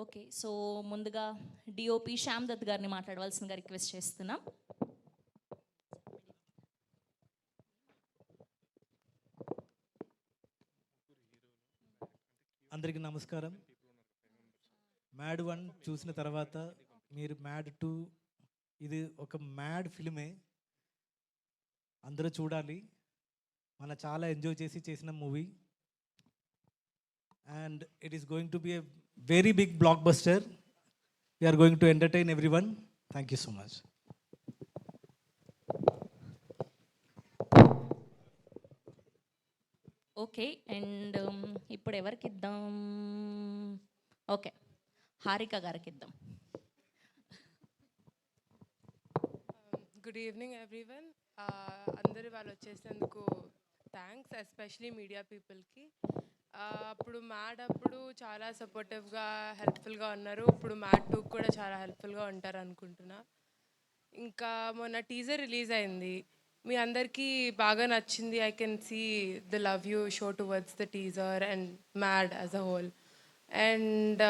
Okay, so ముందుగా DOP Shyam Dutt గారిని మాట్లాడవలసిందిగా రిక్వెస్ట్ చేస్తున్నాం. అందరికీ నమస్కారం. మ్యాడ్ 1 చూసిన తర్వాత మీరు మ్యాడ్ 2 ఇది ఒక మ్యాడ్ ఫిల్మే, అందరూ చూడాలి. మన చాలా ఎంజాయ్ చేసిన movie and it is going to be a very big blockbuster. We are going to entertain everyone. Thank you so much. Okay, and ఇప్పుడు ఎవరికి ఇద్దాం? ఓకే, హారిక గారికి ఇద్దాం. Good evening everyone. అందరు వాళ్ళు వచ్చేసేందుకు థ్యాంక్స్, ఎస్పెషలీ మీడియా పీపుల్కి. అప్పుడు mad అప్పుడు చాలా సపోర్టివ్గా హెల్ప్ఫుల్గా ఉన్నారు. ఇప్పుడు మ్యాడ్ 2 కూడా చాలా హెల్ప్ఫుల్గా ఉంటారు అనుకుంటున్నా. ఇంకా మొన్న టీజర్ రిలీజ్ అయింది, మీ అందరికీ బాగా నచ్చింది. I can see the love you show towards the teaser and Mad as a whole. And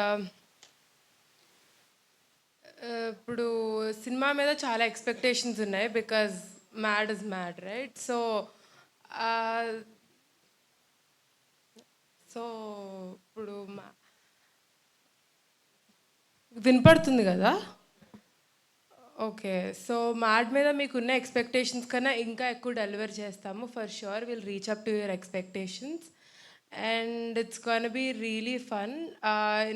ఇప్పుడు సినిమా మీద చాలా ఎక్స్పెక్టేషన్స్ ఉన్నాయి because Mad is Mad, right? So ఇప్పుడు వినపడుతుంది కదా? ఓకే, సో మ్యాడ్ మీద మీకున్న ఎక్స్పెక్టేషన్స్ కన్నా ఇంకా ఎక్కువ డెలివర్ చేస్తాము. For sure will reach up to your expectations and it's gonna be really fun.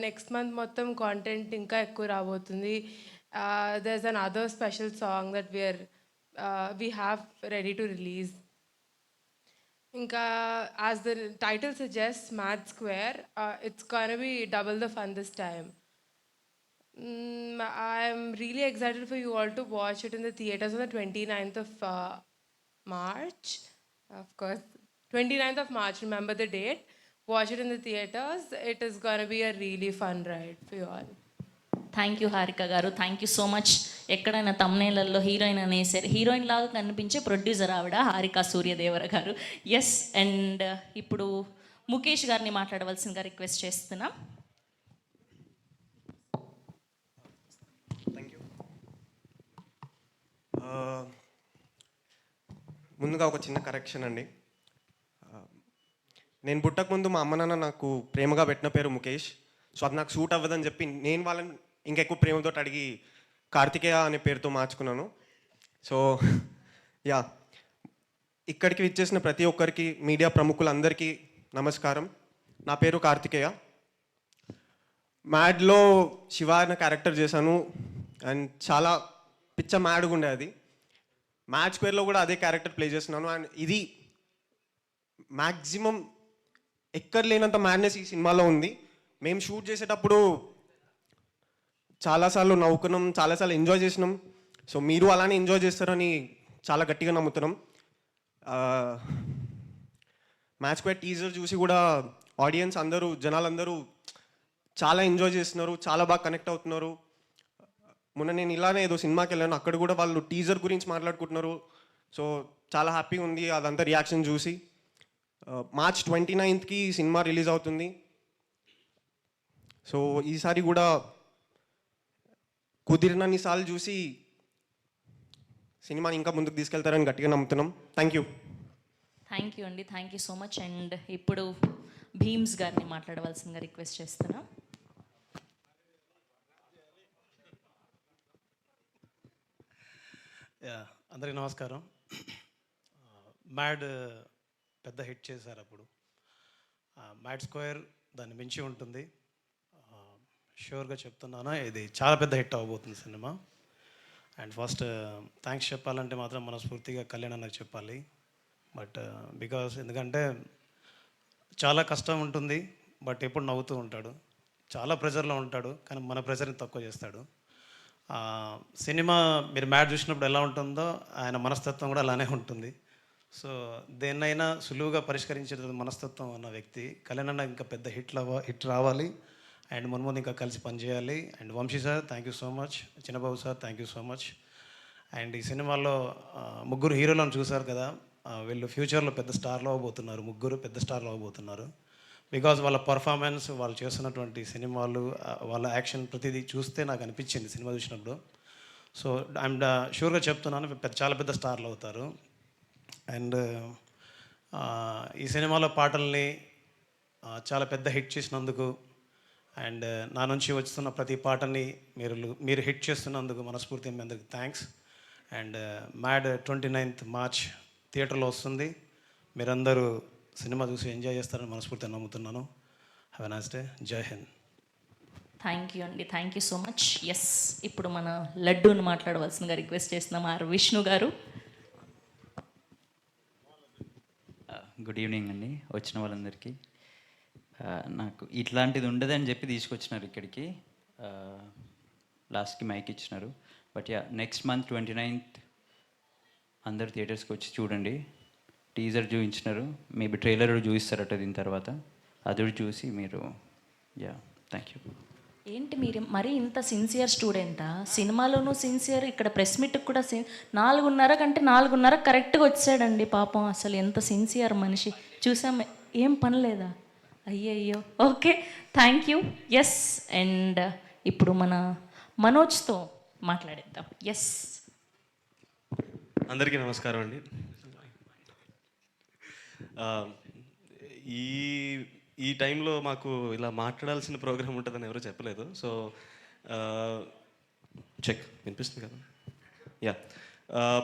Next month మొత్తం కాంటెంట్ ఇంకా ఎక్కువ రాబోతుంది. there's another special song that we have ready to release. Inka, as the title suggests, Mad Square, it's gonna be double the fun this time. I'm really excited for you all to watch it in the theaters on the 29th of March. Of course, 29th of March, remember the date. Watch it in the theaters. It is gonna be a really fun ride for you all. Thank you Harika గారు, thank you so much. ఎక్కడైనా తమ్నేళ్లలో heroine అనేసారు, heroine లాగా కనిపించే producer ఆవిడ హారిక సూర్యదేవర గారు. Yes, and ఇప్పుడు ముఖేష్ గారిని మాట్లాడవలసిందిగా request చేస్తున్నాం. Thank you. ముందుగా ఒక చిన్న కరెక్షన్ అండి. నేను పుట్టకముందు మా అమ్మ నాన్న నాకు ప్రేమగా పెట్టిన పేరు ముఖేష్. సో అది నాకు సూట్ అవ్వదని చెప్పి నేను వాళ్ళని ఇంకెక్కువ ప్రేమతో అడిగి కార్తికేయ అనే పేరుతో మార్చుకున్నాను. సో యా, ఇక్కడికి విచ్చేసిన ప్రతి ఒక్కరికి, మీడియా ప్రముఖులందరికీ నమస్కారం. నా పేరు కార్తికేయ. మ్యాడ్లో శివ అనే క్యారెక్టర్ చేశాను అండ్ చాలా పిచ్చ మ్యాడ్గా ఉండే అది. మ్యాడ్ స్క్వేర్లో కూడా అదే క్యారెక్టర్ ప్లే చేస్తున్నాను అండ్ ఇది మ్యాక్సిమం ఎక్కడ లేనంత మ్యాడ్నెస్ ఈ సినిమాలో ఉంది. మేము షూట్ చేసేటప్పుడు చాలాసార్లు నవ్వుకున్నాం, చాలాసార్లు ఎంజాయ్ చేసినాం. సో మీరు అలానే ఎంజాయ్ చేస్తారని చాలా గట్టిగా నమ్ముతున్నాం. మ్యాడ్ స్క్వేర్ టీజర్ చూసి కూడా ఆడియన్స్ అందరూ, జనాలందరూ చాలా ఎంజాయ్ చేస్తున్నారు, చాలా బాగా కనెక్ట్ అవుతున్నారు. మొన్న నేను ఇలానే ఏదో సినిమాకి వెళ్ళాను, అక్కడ కూడా వాళ్ళు టీజర్ గురించి మాట్లాడుకుంటున్నారు. సో చాలా హ్యాపీగా ఉంది అదంతా రియాక్షన్ చూసి. March 29th సినిమా రిలీజ్ అవుతుంది. సో ఈసారి కూడా కుదిరినన్ని సార్లు చూసి సినిమాని ఇంకా ముందుకు తీసుకెళ్తారని గట్టిగా నమ్ముతున్నాం. Thank you. థ్యాంక్ యూ అండి, thank you so much. And ఇప్పుడు భీమ్స్ గారిని మాట్లాడవలసిందిగా రిక్వెస్ట్ చేస్తున్నాం. అందరికీ నమస్కారం. మ్యాడ్ పెద్ద హిట్ చేశారు అప్పుడు. మ్యాడ్ స్క్వేర్ దాన్ని మించి ఉంటుంది. షూర్గా చెప్తున్నాను, ఇది చాలా పెద్ద హిట్ అవ్వబోతుంది సినిమా. అండ్ ఫస్ట్ థ్యాంక్స్ చెప్పాలంటే మాత్రం మనస్ఫూర్తిగా కళ్యాణ్ అన్నకు చెప్పాలి. బట్ ఎందుకంటే చాలా కష్టం ఉంటుంది, బట్ ఎప్పుడు నవ్వుతూ ఉంటాడు. చాలా ప్రెజర్లో ఉంటాడు, కానీ మన ప్రెజర్ని తక్కువ చేస్తాడు. సినిమా మీరు మ్యాడ్ చూసినప్పుడు ఎలా ఉంటుందో ఆయన మనస్తత్వం కూడా అలానే ఉంటుంది. సో దేన్నైనా సులువుగా పరిష్కరించే మనస్తత్వం ఉన్న వ్యక్తి కళ్యాణ్ అన్న. ఇంకా పెద్ద హిట్ రావాలి అండ్ మున్ముందు ఇంకా కలిసి పనిచేయాలి. And Vamsi sir thank you so much, Chinnababu sir thank you so much. And ఈ సినిమాలో ముగ్గురు హీరోలను చూశారు కదా, వీళ్ళు ఫ్యూచర్లో పెద్ద స్టార్లో అవ్వబోతున్నారు. ముగ్గురు పెద్ద స్టార్లో అవ్వబోతున్నారు. బికాజ్ వాళ్ళ పర్ఫార్మెన్స్, వాళ్ళు చేస్తున్నటువంటి సినిమాలు, వాళ్ళ యాక్షన్ ప్రతిదీ చూస్తే నాకు అనిపించింది సినిమా చూసినప్పుడు. సో ఐమ్ షూర్గా చెప్తున్నాను, చాలా పెద్ద స్టార్లు అవుతారు. అండ్ ఈ సినిమాలో పాటల్ని చాలా పెద్ద హిట్ చేసినందుకు, అండ్ నా నుంచి వస్తున్న ప్రతి పాటని మీరు హిట్ చేస్తున్నందుకు మనస్ఫూర్తిగా మీ అందరికి thanks. And mad 29th March థియేటర్లో వస్తుంది. మీరందరూ సినిమా చూసి ఎంజాయ్ చేస్తారని మనస్ఫూర్తిగా నమ్ముతున్నాను. Have a nice day. జై హింద్. థ్యాంక్ యూ అండి, thank you so much. Yes, ఇప్పుడు మన లడ్డూని మాట్లాడవలసిందిగా రిక్వెస్ట్ చేస్తున్నాం ఆర్ విష్ణు గారు. గుడ్ ఈవినింగ్ అండి వచ్చిన వాళ్ళందరికీ. నాకు ఇట్లాంటిది ఉండదని చెప్పి తీసుకొచ్చినారు ఇక్కడికి, లాస్ట్కి మైక్ ఇచ్చినారు. But yeah, next month 29th అందరు థియేటర్స్కి వచ్చి చూడండి. టీజర్ చూపించినారు, మేబీ ట్రైలర్ చూపిస్తారట దీని తర్వాత, అది కూడా చూసి మీరు యా థ్యాంక్ యూ. ఏంటి మీరు మరీ ఇంత సిన్సియర్ స్టూడెంటా? సినిమాలోనూ సిన్సియర్, ఇక్కడ ప్రెస్ మీట్కి కూడా 4:30 కంటే 4:30 కరెక్ట్గా వచ్చాడండి పాపం. అసలు ఎంత సిన్సియర్ మనిషి చూసాం. ఏం పని లేదా? అయ్యయ్యో. Okay, thank you. Yes, and ఇప్పుడు మన మనోజ్తో మాట్లాడేద్దాం. ఎస్, అందరికీ నమస్కారం అండి. ఈ టైంలో మాకు ఇలా మాట్లాడాల్సిన ప్రోగ్రామ్ ఉంటుందని ఎవరు చెప్పలేదు. సో చెక్ వినిపిస్తుంది కదా? యా,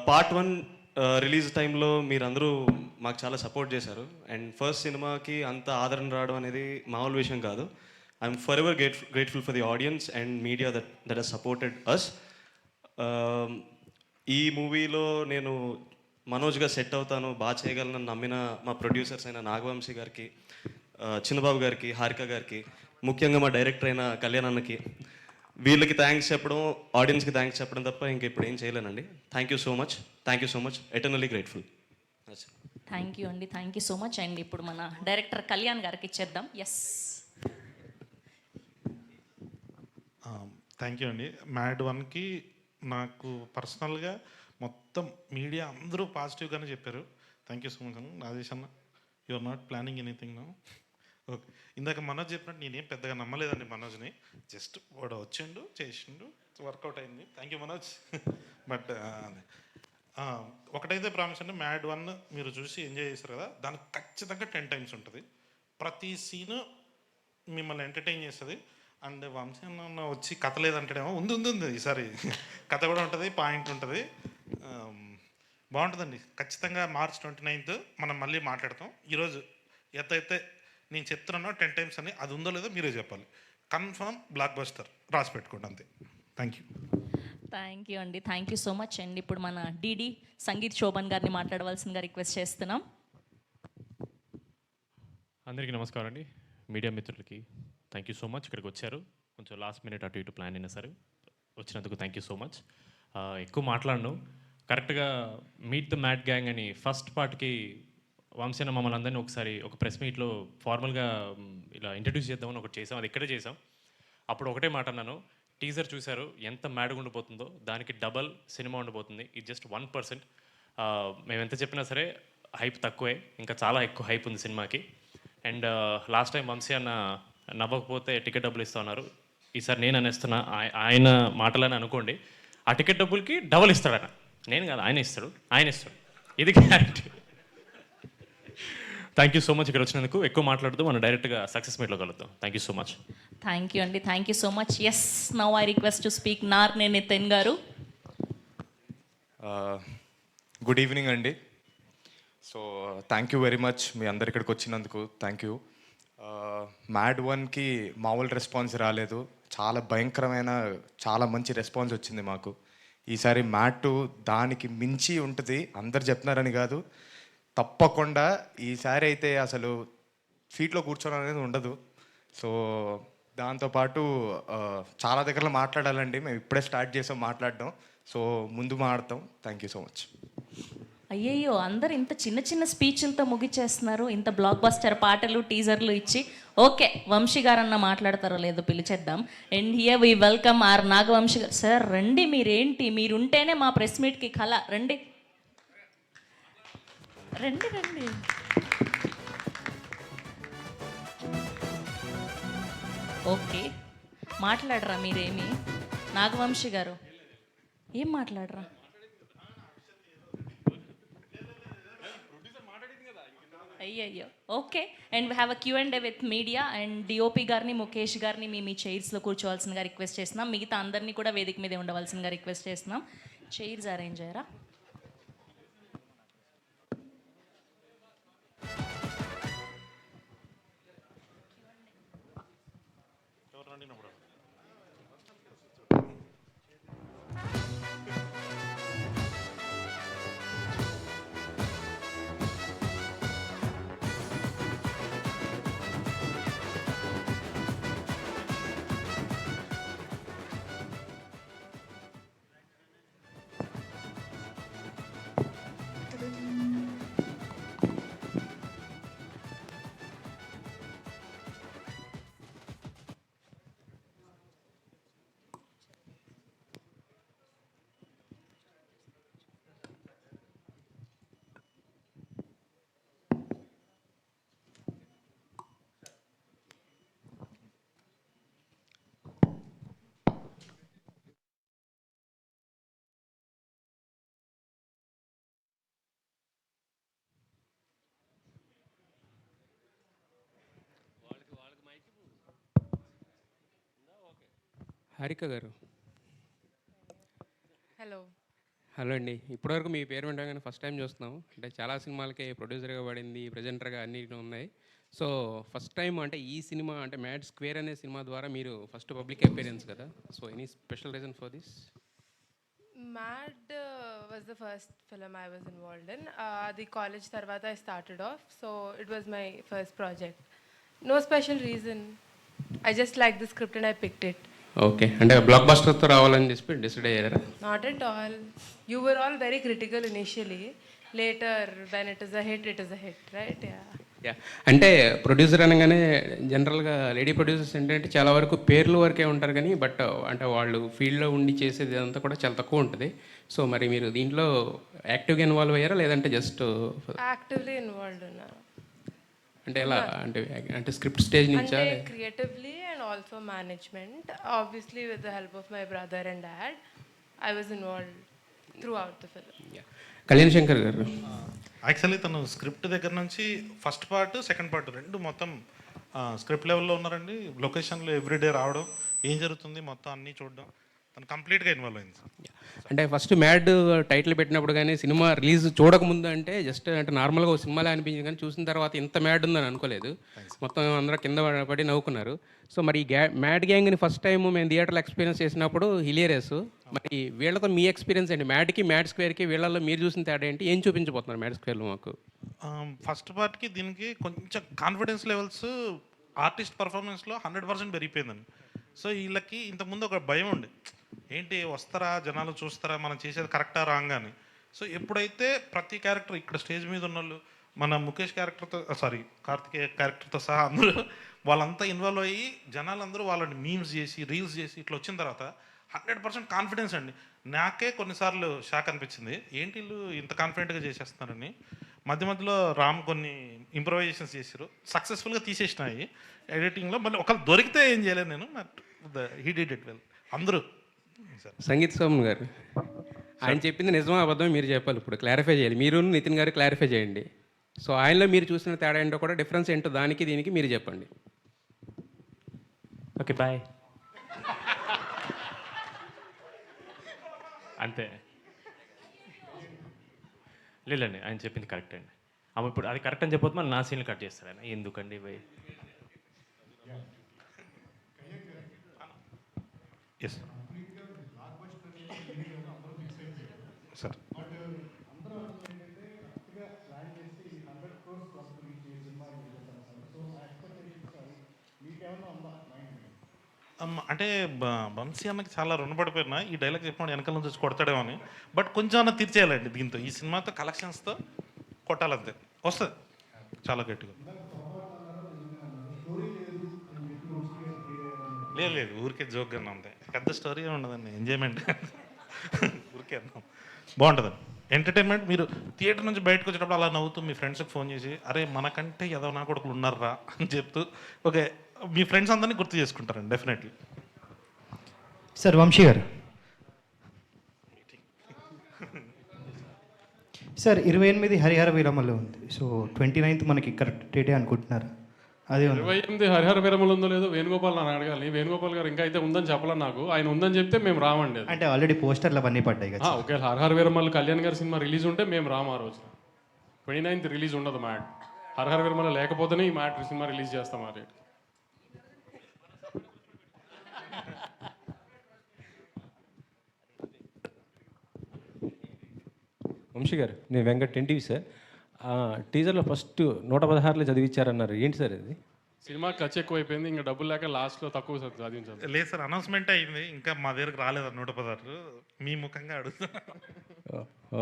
Part 1 రిలీజ్ టైంలో మీరందరూ మాకు చాలా సపోర్ట్ చేశారు. అండ్ ఫస్ట్ సినిమాకి అంత ఆదరణ రావడం అనేది మామూలు విషయం కాదు. I'm forever grateful for the audience and media that has supported us. ఈ మూవీలో నేను మనోజ్గా సెట్ అవుతాను, బాగా చేయగలను నమ్మిన మా ప్రొడ్యూసర్స్ అయిన నాగవంశీ గారికి, చిన్నబాబు గారికి, హారిక గారికి, ముఖ్యంగా మా డైరెక్టర్ అయిన కళ్యాణ్ అన్నకి, వీళ్ళకి థ్యాంక్స్ చెప్పడం, ఆడియన్స్కి థ్యాంక్స్ చెప్పడం తప్ప ఇంక ఇప్పుడు ఏం చేయలేనండి. Thank you so much, thank you so much, eternally grateful. Thank you అండి, thank you so much. And ఇప్పుడు మన డైరెక్టర్ కళ్యాణ్ గారికి ఇచ్చేద్దాం. ఎస్, థ్యాంక్ యూ అండి. మ్యాడ్ 1కి నాకు పర్సనల్గా మొత్తం మీడియా అందరూ పాజిటివ్గానే చెప్పారు. థ్యాంక్ యూ సో మచ్ అన్న. రాజేష్ అన్న, you are not planning anything no. Okay, ఇందాక మనోజ్ చెప్పినట్టు నేనేం పెద్దగా నమ్మలేదండి మనోజ్ని. జస్ట్ వాడు వచ్చిండు, చేసిండు, వర్కౌట్ అయింది. Thank you Manoj. బట్ ఒకటైతే ప్రామిస్ అండి, మ్యాడ్ 1 మీరు చూసి ఎంజాయ్ చేశారు కదా, దానికి ఖచ్చితంగా 10 times ఉంటుంది. ప్రతి సీను మిమ్మల్ని ఎంటర్టైన్ చేస్తుంది. అండ్ వంశీ అన్న వచ్చి కథ లేదంటాడేమో, ఉంది ఈసారి కథ కూడా ఉంటుంది, పాయింట్ ఉంటుంది, బాగుంటుందండి. ఖచ్చితంగా March 29th మనం మళ్ళీ మాట్లాడతాం. ఈరోజు అయితే నేను చెప్తున్నాను 10 times అని, అది ఉందో లేదో మీరే చెప్పాలి. కన్ఫర్మ్ బ్లాక్ బస్టర్, రాసి పెట్టుకోండి అంతే. Thank you. థ్యాంక్ యూ అండి, thank you so much. And ఇప్పుడు మన డిడి సంగీత్ శోభన్ గారిని మాట్లాడవలసిందిగా రిక్వెస్ట్ చేస్తున్నాం. అందరికీ నమస్కారం అండి. మీడియా మిత్రులకి థ్యాంక్ యూ సో మచ్. ఇక్కడికి వచ్చారు, కొంచెం లాస్ట్ మినిట్ అటు ఇటు ప్లాన్ అయినా సరే వచ్చినందుకు థ్యాంక్ యూ సో మచ్. ఎక్కువ మాట్లాడను, కరెక్ట్గా మీట్ ద మ్యాడ్ గ్యాంగ్ అని ఫస్ట్ పార్ట్కి వంశీన మమ్మల్ని అందరినీ ఒకసారి ఒక ప్రెస్ మీట్లో ఫార్మల్గా ఇలా ఇంట్రడ్యూస్ చేద్దామని ఒకటి చేసాం, అది ఇక్కడే చేసాం. అప్పుడు ఒకటే మాట అన్నాను, టీజర్ చూశారు ఎంత మ్యాడ్గా ఉండిపోతుందో, దానికి డబల్ సినిమా ఉండిపోతుంది. ఇది జస్ట్ 1%. మేము ఎంత చెప్పినా సరే హైప్ తక్కువే, ఇంకా చాలా ఎక్కువ హైప్ ఉంది సినిమాకి. అండ్ లాస్ట్ టైం వంశీ అన్న నవ్వకపోతే టికెట్ డబ్బులు ఇస్తా ఉన్నారు. ఈసారి నేను అనేస్తున్నా, ఆయన మాటలని అనుకోండి, ఆ టికెట్ డబ్బులకి డబల్ ఇస్తాడట. నేను కాదు, ఆయన ఇస్తాడు. ఇది guarantee. Thank you so much ఇక్కడ వచ్చినందుకు. ఎక్కువ మాట్లాడుతూ మనం డైరెక్ట్గా సక్సెస్ మీట్లో కలుద్దాం. Thank you so much. Thank you అండి, thank you so much. Yes, now I request to speak Narne Nithin garu. Good evening అండి. So thank you very much మీ అందరు ఇక్కడికి వచ్చినందుకు. Thank you. మ్యాడ్ 1కి మామూలు రెస్పాన్స్ రాలేదు, చాలా భయంకరమైన చాలా మంచి రెస్పాన్స్ వచ్చింది మాకు. ఈసారి మ్యాడ్ 2 దానికి మించి ఉంటుంది. అందరు చెప్తున్నారని కాదు, తప్పకుండా ఈసారి అయితే అసలు సీట్లో కూర్చోడం అనేది ఉండదు. సో దాంతోపాటు చాలా దగ్గరలో మాట్లాడాలండి, మేము ఇప్పుడే స్టార్ట్ చేసాం మాట్లాడడం. సో ముందు మాట్లాడతాం. Thank you so much. అయ్యయ్యో, అందరు ఇంత చిన్న చిన్న స్పీచ్లతో ముగిచేస్తున్నారు, ఇంత బ్లాక్ బస్టర్ పాటలు టీజర్లు ఇచ్చి. ఓకే, వంశీ గారన్న మాట్లాడతారో లేదో పిలిచేద్దాం. And here we welcome our Naga Vamsi garu. Sir రండి, మీరేంటి, మీరుంటేనే మా ప్రెస్ మీట్కి కళ. రండి రండి రండి. ఓకే, మాట్లాడరా మీరేమి? నాగవంశి గారు ఏం మాట్లాడరా? అయ్యయ్యో, okay. And we have a Q&A with media. And DOP గారిని, ముఖేష్ గారిని మీ చైర్స్లో కూర్చోవాల్సిందిగా రిక్వెస్ట్ చేస్తున్నాం. మిగతా అందరినీ కూడా వేదిక మీదే ఉండవలసిందిగా రిక్వెస్ట్ చేస్తున్నాం. చైర్స్ అరేంజ్ అయ్యారా? హారిక గారు, హలో. హలో అండి. ఇప్పటివరకు మీ పేరు వింటాం కానీ ఫస్ట్ టైం చూస్తున్నాం. అంటే చాలా సినిమాలకి ప్రొడ్యూసర్గా పడింది, ప్రజెంటర్గా అన్నీ ఉన్నాయి. సో ఫస్ట్ టైం అంటే ఈ సినిమా అంటే మ్యాడ్ స్క్వేర్ అనే సినిమా ద్వారా మీరు ఫస్ట్ పబ్లిక్ అపీరెన్స్ కదా. So any special reason for this? Mad was the first film I was involved in. The college tarvata I started off, so it was my first project. No special reason. I just liked the script and I picked it. Okay, అంటే black బస్టర్తో రావాలని చెప్పి decide అయ్యారా? Not at all. You were all very critical initially. Later, when it is a hit, right? Yeah. Yeah, అంటే producer అనగానే జనరల్గా lady producers ఏంటంటే చాలా వరకు పేర్లు వరకే ఉంటారు కానీ బట్ అంటే వాళ్ళు ఫీల్డ్లో ఉండి చేసేది అంతా కూడా చాలా తక్కువ ఉంటుంది. సో మరి మీరు దీంట్లో యాక్టివ్గా ఇన్వాల్వ్ అయ్యారా లేదంటే జస్ట్ Actively involved in అంటే ఎలా అంటే అంటే స్క్రిప్ట్ స్టేజ్ నుంచా? అంటే creatively and also management. Obviously, with the help of my brother and dad, I was involved throughout the film. Kalyan Shankar గారు, యాక్చువల్లీ తను స్క్రిప్ట్ దగ్గర నుంచి ఫస్ట్ పార్ట్ సెకండ్ పార్ట్ రెండు మొత్తం స్క్రిప్ట్ లెవెల్లో ఉన్నారండి. లొకేషన్లో ఎవ్రీడే రావడం, ఏం జరుగుతుంది మొత్తం అన్నీ చూడడం, తను కంప్లీట్గా ఇన్వాల్వ్ అయింది సార్. అంటే ఫస్ట్ మ్యాడ్ టైటిల్ పెట్టినప్పుడు కానీ సినిమా రిలీజ్ చూడకముందు అంటే జస్ట్ అంటే నార్మల్గా ఒక సినిమాలో అనిపించింది కానీ చూసిన తర్వాత ఇంత మ్యాడ్ ఉందని అనుకోలేదు. మొత్తం అందరూ కింద పడి నవ్వుకున్నారు. సో మరి ఈ మ్యాడ్ గ్యాంగ్ని ఫస్ట్ టైం మేము థియేటర్లో ఎక్స్పీరియన్స్ చేసినప్పుడు హిలేరియస్. మరి వీళ్ళతో మీ ఎక్స్పీరియన్స్ ఏంటి? మ్యాడ్కి మ్యాడ్ స్క్వేర్కి వీళ్ళల్లో మీరు చూసిన తేడా ఏంటి? ఏం చూపించబోతున్నారు మ్యాడ్ స్క్వేర్లో మాకు? ఫస్ట్ పార్ట్కి దీనికి కొంచెం కాన్ఫిడెన్స్ లెవెల్స్ ఆర్టిస్ట్ పర్ఫార్మెన్స్లో 100% పెరిగిపోయిందండి. సో వీళ్ళకి ఇంతకుముందు ఒక భయం ఉండే, ఏంటి వస్తారా జనాలు చూస్తారా మనం చేసేది కరెక్టా రాంగ్ అని. సో ఎప్పుడైతే ప్రతి క్యారెక్టర్ ఇక్కడ స్టేజ్ మీద ఉన్న వాళ్ళు మన ముఖేష్ క్యారెక్టర్తో కార్తికేయ క్యారెక్టర్తో సహా అందరూ వాళ్ళంతా ఇన్వాల్వ్ అయ్యి జనాలందరూ వాళ్ళని మీమ్స్ చేసి రీల్స్ చేసి ఇట్లా వచ్చిన తర్వాత 100% కాన్ఫిడెన్స్ అండి. నాకే కొన్నిసార్లు షాక్ అనిపించింది, ఏంటి వీళ్ళు ఇంత కాన్ఫిడెంట్గా చేసేస్తున్నారని. మధ్య మధ్యలో రామ్ కొన్ని ఇంప్రవైజేషన్స్ చేసారు, సక్సెస్ఫుల్గా తీసేసినాయి ఎడిటింగ్లో. మళ్ళీ ఒకళ్ళు దొరికితే ఏం చేయలేదు నేను, హీ డిడ్ ఇట్ వెల్ అందరూ. సంగీత్ సోమన్ గారు, ఆయన చెప్పింది నిజమా అబద్ధం మీరు చెప్పాలి. ఇప్పుడు క్లారిఫై చేయాలి, మీరు నితిన్ గారు క్లారిఫై చేయండి. సో ఆయనలో మీరు చూసిన తేడా ఏంటో కూడా డిఫరెన్స్ ఏంటో దానికి దీనికి మీరు చెప్పండి. Okay, bye. అంతే, లేదండి ఆయన చెప్పింది కరెక్ట్ అండి. అమ్మ ఇప్పుడు అది కరెక్ట్ అని చెప్పొద్దు, మళ్ళీ నా సీన్లు కట్ చేస్తారు ఆయన. ఎందుకండి భయ్? Yes sir. అంటే వంశీ అన్నకి చాలా రుణపడిపోయినా ఈ డైలాగ్ చెప్పిన వెనకాల నుంచి వచ్చి కొడతాడేమో అని. బట్ కొంచెం అన్న తీర్చేయాలండి దీంతో, ఈ సినిమాతో కలెక్షన్స్తో కొట్టాలంతే, వస్తుంది చాలా గట్టిగా. లేదు ఊరికే జోక్గా అంతే, పెద్ద స్టోరీ ఉండదండి, ఎంజాయ్మెంట్ ఊరికే అన్నాం, బాగుంటుందండి ఎంటర్టైన్మెంట్. మీరు థియేటర్ నుంచి బయటకు వచ్చేటప్పుడు అలా నవ్వుతూ మీ ఫ్రెండ్స్కి ఫోన్ చేసి అరే మనకంటే ఏదో నా కొడుకులు ఉన్నారా అని చెప్తూ ఒక మీ ఫ్రెండ్స్ అందరినీ గుర్తు చేసుకుంటారండి డెఫినెట్లీ. సార్ వంశీ గారు, సార్ 28 హరిహర వీరమల్లో ఉంది. సో 29th మనకి కరెక్ట్ డేటే అనుకుంటున్నారు. అదే ఉంది. 28 హరిహర వీరమలు ఉందో లేదో వేణుగోపాల్ నన్ను అడగాలి. వేణుగోపాల్ గారు ఇంకా అయితే ఉందని చెప్పాలి నాకు. ఆయన ఉందని చెప్తే మేము రామండి. అంటే ఆల్రెడీ పోస్టర్లు అవన్నీ పడ్డాయి కదా. ఒకవేళ హరిహర వీరమల్ కళ్యాణ్ గారి సినిమా రిలీజ్ ఉంటే మేము రాము ఆ రోజు. 29th రిలీజ్ ఉండదు మ్యాట్. హరిహర వీరమల లేకపోతేనే ఈ మ్యాట్ సినిమా రిలీజ్ చేస్తాం ఆ రేట్. వంశీ గారు, నేను వెంకట్ ఎన్టీవీ సార్. టీజర్లో ఫస్ట్ 116లో చదివించారన్నారు, ఏంటి సార్ అది? సినిమా ఖర్చు ఎక్కువ అయిపోయింది, ఇంకా డబ్బులు లేక లాస్ట్లో తక్కువ చదివించాలి. లేదు సార్, అనౌన్స్మెంట్ అయింది, ఇంకా మా దగ్గరకు రాలేదు 116. మీ ముఖంగా అడుగుతున్నా.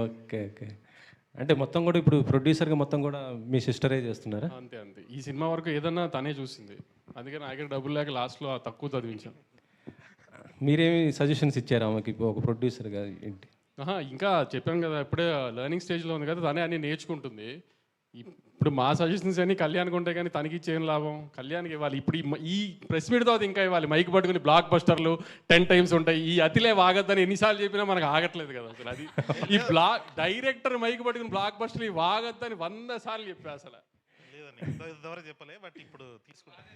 Okay okay. అంటే మొత్తం కూడా ఇప్పుడు ప్రొడ్యూసర్గా మొత్తం కూడా మీ సిస్టరే చేస్తున్నారా? అంతే అంతే. ఈ సినిమా వరకు ఏదన్నా తనే చూసింది, అందుకే నా దగ్గర డబ్బులు లేక లాస్ట్లో తక్కువ చదివించాను. మీరేమి సజెషన్స్ ఇచ్చారా ఆమెకి ఒక ప్రొడ్యూసర్గా ఏంటి? ఇంకా చెప్పాను కదా, ఇప్పుడే లెర్నింగ్ స్టేజ్లో ఉంది కదా, తనే అన్నీ నేర్చుకుంటుంది. ఇప్పుడు మా సజెషన్స్ అన్ని కళ్యాణ్కి ఉంటాయి కానీ తనకి ఇచ్చేం లాభం? కళ్యాణ్కి ఇవ్వాలి. ఇప్పుడు ఈ ప్రెస్ మీట్ తర్వాత ఇంకా ఇవ్వాలి. మైక్ పట్టుకుని బ్లాక్ బస్టర్లు 10 times ఉంటాయి. ఈ అతిలే వాగద్దని ఎన్నిసార్లు చెప్పినా మనకు ఆగట్లేదు కదా అసలు. అది ఈ డైరెక్టర్ మైక్ పట్టుకుని బ్లాక్ బస్టర్లు వాగద్దని 100 సార్లు చెప్పా అసలు. ఇంతవరకు చెప్పలే, బట్ ఇప్పుడు తీసుకుంటాను.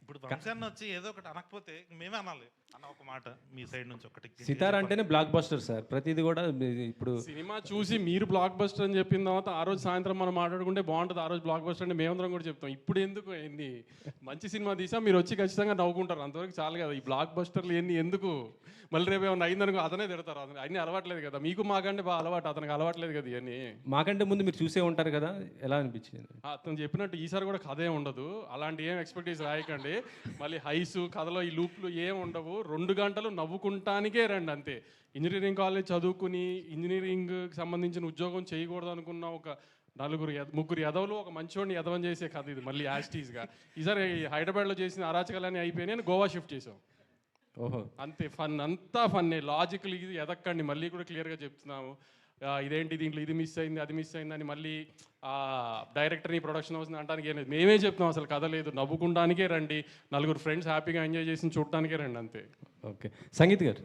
ఇప్పుడు వంశాన్ని వచ్చి ఏదో ఒకటి అనకపోతే మేమే అనాలి అన్న ఒక మాట మీ సైడ్ నుంచి ఒకటి. సితార అంటేనే బ్లాక్ బస్టర్ సార్, ప్రతిది కూడా. ఇప్పుడు సినిమా చూసి మీరు బ్లాక్ బస్టర్ అని చెప్పిన తర్వాత ఆ రోజు సాయంత్రం మనం మాట్లాడుకుంటే బాగుంటుంది. ఆ రోజు బ్లాక్ బస్టర్ అంటే మేమందరం కూడా చెప్తాం. ఇప్పుడు ఎందుకు ఎన్ని మంచి సినిమా తీసా మీరు వచ్చి ఖచ్చితంగా నవ్వుకుంటారు, అంతవరకు చాలు కదా. ఈ బ్లాక్ బస్టర్లు ఎన్ని ఎందుకు? మళ్ళీ రేపు ఏమన్నా అయిందనుకో అతనే తిడతారు. అన్నీ అలవాట్లేదు కదా మీకు, మాకంటే బాగా అలవాటు, అతనికి అలవాట్లేదు కదా ఇవన్నీ. మాకంటే ముందు మీరు చూసే ఉంటారు కదా, ఎలా అనిపించింది? అతను చెప్పినట్టు ఈసారి కూడా కథ ఏం ఉండదు, అలాంటి ఏం ఎక్స్పెక్టేషన్ రాయకండి. మళ్ళీ హైస్ కథలో ఈ లూప్లు ఏం ఉండవు. 2 గంటలు నవ్వుకుంటానికే రండి అంతే. ఇంజనీరింగ్ కాలేజ్ చదువుకుని ఇంజనీరింగ్ సంబంధించిన ఉద్యోగం చేయకూడదు అనుకున్న ఒక 3 ఎదవలు ఒక మంచోడిని ఎదవం చేసే కథ ఇది. మళ్ళీ యాస్టీస్గా ఈసారి హైదరాబాద్లో చేసిన అరాచకాలన్నీ అయిపోయినాయి, గోవా షిఫ్ట్ చేసాం. ఓహో, అంతే. ఫన్ అంతా ఫన్నే. లాజికల్ ఇది ఎదక్కండి. మళ్ళీ కూడా క్లియర్గా చెప్తున్నాము. ఇదేంటి దీంట్లో ఇది మిస్ అయింది అది మిస్ అయిందని మళ్ళీ డైరెక్టర్ని ప్రొడక్షన్ హౌస్ని అంటానికి ఏం లేదు. మేమే చెప్తాం అసలు కథ లేదు, నవ్వుకుంటానికే రండి, 4 ఫ్రెండ్స్ హ్యాపీగా ఎంజాయ్ చేసి చూడటానికే రండి అంతే. ఓకే. సంగీత్ గారు,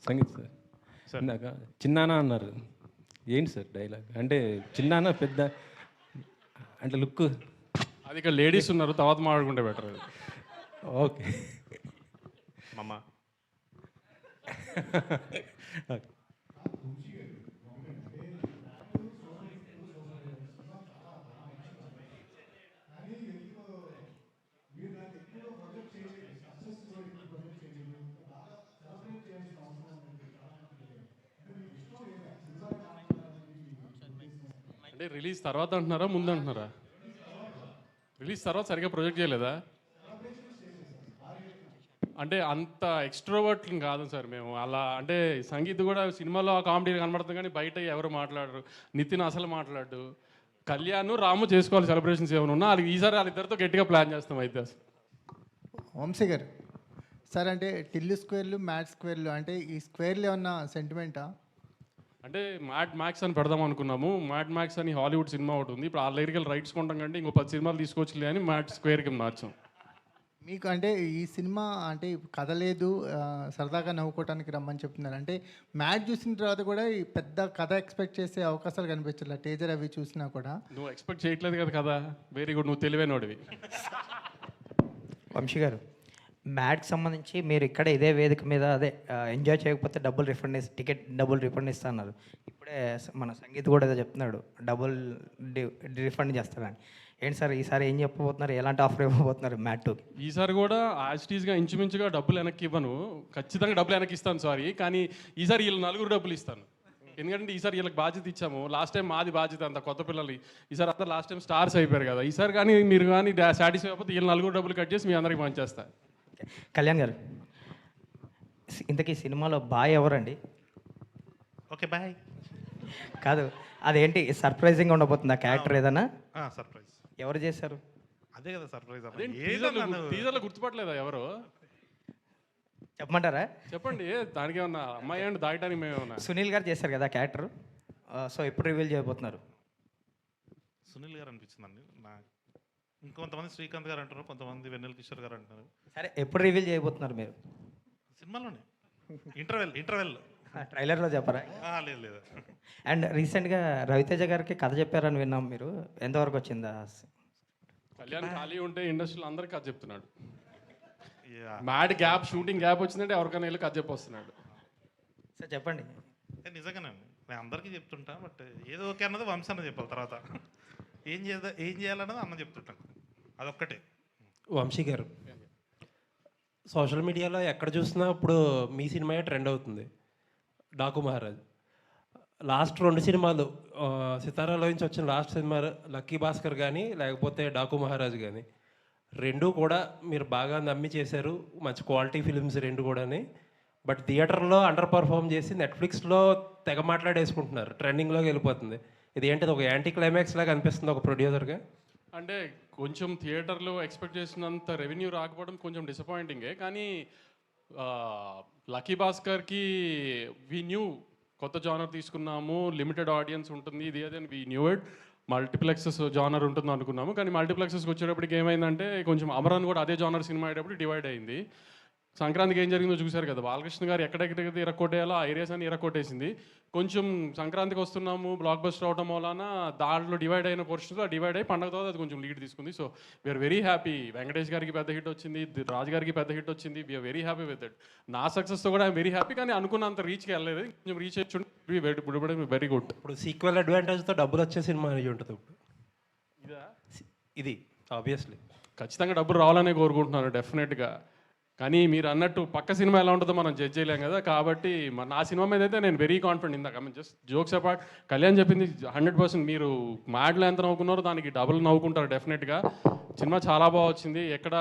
సంగీత్ సార్ ఇందాక చిన్నానా అన్నారు, ఏంటి సార్ డైలాగ్? అంటే చిన్నానా పెద్ద అంటే లుక్ అది ఇక్కడ లేడీస్ ఉన్నారు, తర్వాత మాట్లాడుకుంటే బెటర్ అది. ఓకే మమ్మ. అంటే రిలీజ్ తర్వాత అంటున్నారా ముందు అంటున్నారా? రిలీజ్ తర్వాత సరిగ్గా ప్రొజెక్ట్ చేయలేదా? అంటే అంత ఎక్స్ట్రోవర్ట్ కాదు సార్ మేము. అలా అంటే సంగీత్ కూడా సినిమాలో కామెడీ కనబడుతుంది కానీ బయట ఎవరు మాట్లాడరు. నితిన్ అసలు మాట్లాడు. కళ్యాణ్ రాము చేసుకోవాలి సెలబ్రేషన్స్ ఏమైనా ఉన్నా, అది ఈసారి వాళ్ళిద్దరితో గట్టిగా ప్లాన్ చేస్తాం అయితే. వంశీ గారు సార్, అంటే టిల్లు స్క్వేర్లు మ్యాట్ స్క్వేర్లు అంటే ఈ స్క్వేర్లు ఏమన్నా సెంటిమెంటా? అంటే మ్యాడ్ మ్యాక్స్ అని పెడదాం అనుకున్నాము. మ్యాడ్ మ్యాక్స్ అని హాలీవుడ్ సినిమా ఒకటి ఉంది, ఇప్పుడు ఆ దగ్గరికి రైట్స్ కొంటాం కంటే ఇంకో 10 సినిమాలు తీసుకొచ్చి అని మ్యాట్ స్క్వేర్కి మార్చాం. మీకు అంటే ఈ సినిమా అంటే కథ లేదు, సరదాగా నవ్వుకోవటానికి రమ్మని చెప్తున్నారు. అంటే మ్యాచ్ చూసిన తర్వాత కూడా ఈ పెద్ద కథ ఎక్స్పెక్ట్ చేసే అవకాశాలు కనిపించట్లే, టీజర్ అవి చూసినా కూడా. నువ్వు ఎక్స్పెక్ట్ చేయట్లేదు కదా కథ. వెరీ గుడ్, నువ్వు తెలివైనోడివి. వంశీ గారు, మ్యాట్కి సంబంధించి మీరు ఇక్కడ ఇదే వేదిక మీద అదే ఎంజాయ్ చేయకపోతే టికెట్ డబుల్ రిఫండ్ ఇస్తా అన్నారు. ఇప్పుడే మన సంగీత్ కూడా ఏదో చెప్తున్నాడు, డబుల్ రిఫండ్ చేస్తారని. ఏంటి సార్ ఈసారి ఏం చెప్పబోతున్నారు, ఎలాంటి ఆఫర్ ఇవ్వబోతున్నారు మ్యాట్ 2కి? ఈసారి కూడా యాజ్టీస్గా ఇంచుమించుగా డబ్బులు వెనక్కి ఇవ్వను, ఖచ్చితంగా డబ్బులు వెనక్కి ఇస్తాను సారీ. కానీ ఈసారి వీళ్ళు 4 డబ్బులు ఇస్తాను. ఎందుకంటే ఈసారి వీళ్ళకి బాధ్యత ఇచ్చాము. లాస్ట్ టైం మాది బాధ్యత అంత కొత్త పిల్లలు. ఈసారి అంతా లాస్ట్ టైం స్టార్స్ అయిపోయారు కదా. ఈసారి కానీ మీరు కానీ సాటిస్ఫై అయిపోతే వీళ్ళు 4 డబ్బులు కట్ చేసి మీ అందరికి పంచేస్తా. కళ్యాణ్ గారు, ఇంతకీ సినిమాలో బాయ్ ఎవరండి? ఓకే బాయ్ కాదు, అదేంటి సర్ప్రైజింగ్ ఉండబోతుంది ఆ క్యారెక్టర్ ఏదన్నా? సర్ప్రైజ్ ఎవరు చేశారు? అదే కదా సర్ప్రైజ్. టీజర్లో గుర్తుపట్టలేదా ఎవరు? చెప్పమంటారా? చెప్పండి, దానికి ఏమన్నా అమ్మాయి అండి దాయటానికి మేమేమన్నా? సునీల్ గారు చేశారు కదా క్యారెక్టర్, సో ఎప్పుడు రివీల్ చేయబోతున్నారు? సునీల్ గారు అనిపించిందండి నాకు. ఇంకొంతమంది శ్రీకాంత్ గారు అంటారు, కొంతమంది వెన్నెల కిషోర్ గారు అంటారు. సరే ఎప్పుడు రివీల్ చేయబోతున్నారు మీరు? సినిమాలోనే ఇంటర్వెల్ ట్రైలర్లో చెప్పరా? లేదు లేదు. అండ్ రీసెంట్గా రవితేజ గారికి కథ చెప్పారని విన్నాం, మీరు ఎంతవరకు వచ్చిందా? కళ్యాణ్ ఖాళీ ఉంటే ఇండస్ట్రీలో అందరికీ కథ చెప్తున్నాడు. మ్యాడ్ గ్యాప్, షూటింగ్ గ్యాప్ వచ్చిందంటే ఎవరికైనా వెళ్ళి కథ చెప్పొస్తున్నాడు. సార్ చెప్పండి. నిజంగానండి, నేను అందరికీ చెప్తుంటా, బట్ ఏదో ఓకే అన్నది వంశీ అన్న చెప్పాలి. తర్వాత ఏం చేయాలన్నది అన్న చెప్తుంటాను, అదొక్కటే. వంశీ గారు, సోషల్ మీడియాలో ఎక్కడ చూసినా ఇప్పుడు మీ సినిమాయే ట్రెండ్ అవుతుంది, డాకు మహారాజ్. లాస్ట్ 2 సినిమాలు, సితారాలో నుంచి వచ్చిన లాస్ట్ సినిమా లక్కీ భాస్కర్ కానీ లేకపోతే డాకు మహారాజ్ కానీ, రెండు కూడా మీరు బాగా నమ్మి చేశారు, మంచి క్వాలిటీ ఫిలిమ్స్ రెండు కూడాని. బట్ థియేటర్లో అండర్ పర్ఫామ్ చేసి నెట్ఫ్లిక్స్లో తెగ మాట్లాడేసుకుంటున్నారు, ట్రెండింగ్లోకి వెళ్ళిపోతుంది. ఇది ఏంటిది, ఒక యాంటీ క్లైమాక్స్ లాగా అనిపిస్తుంది ఒక ప్రొడ్యూసర్గా? అంటే కొంచెం థియేటర్లో ఎక్స్పెక్ట్ చేసినంత రెవెన్యూ రాకపోవడం కొంచెం డిసప్పాయింటింగే. కానీ లక్కీ భాస్కర్కి వీ న్యూ కొత్త జానర్ తీసుకున్నాము, లిమిటెడ్ ఆడియన్స్ ఉంటుంది, ఇది అదే we knew it. Multiplexes genre ఉంటుంది అనుకున్నాము, కానీ మల్టీప్లెక్సెస్కి వచ్చేటప్పటికి ఏమైందంటే కొంచెం అమరాన్ కూడా అదే జానర్ సినిమా అయ్యేటప్పుడు డివైడ్ అయింది. సంక్రాంతికి ఏం జరిగిందో చూశారు కదా, బాలకృష్ణ గారు ఎక్కడెక్కడైతే ఇరక్కొట్టేయాలో ఆ ఏరియాస్ అని ఇరక్కొట్టేసింది. కొంచెం సంక్రాంతికి వస్తున్నాము బ్లాక్ బస్టర్ అవడం వలన దాంట్లో డివైడ్ అయిన పోర్షన్స్లో డివైడ్ అయ్యి పండగ తర్వాత అది కొంచెం లీడ్ తీసుకుంది. So we are very happy. Venkatesh గారికి పెద్ద హిట్ వచ్చింది, రాజు గారికి పెద్ద హిట్ వచ్చింది, we are very happy with it. నా సక్సెస్తో కూడా ఐఎమ్ వెరీ హ్యాపీ, కానీ అనుకున్నంత రీచ్కి వెళ్ళలేదు, కొంచెం రీచ్ అయ్యి వెరీ గుడ్. ఇప్పుడు సీక్వెల్ అడ్వాంటేజ్తో డబ్బులు వచ్చే సినిమా అయి ఉంటుంది ఇప్పుడు ఇదా? ఇది ఆబ్వియస్లీ ఖచ్చితంగా డబ్బులు రావాలనే కోరుకుంటున్నాను డెఫినెట్గా. కానీ మీరు అన్నట్టు పక్క సినిమా ఎలా ఉంటుందో మనం జడ్జ్ చేయలేం కదా, కాబట్టి నా సినిమా మీద అయితే నేను వెరీ కాన్ఫిడెంట్. ఇందాక I mean just jokes apart, Kalyan చెప్పింది 100%. మీరు మ్యాడ్లో ఎంత నవ్వుకున్నారో దానికి డబుల్ నవ్వుకుంటారు డెఫినెట్గా. సినిమా చాలా బాగా వచ్చింది, ఎక్కడ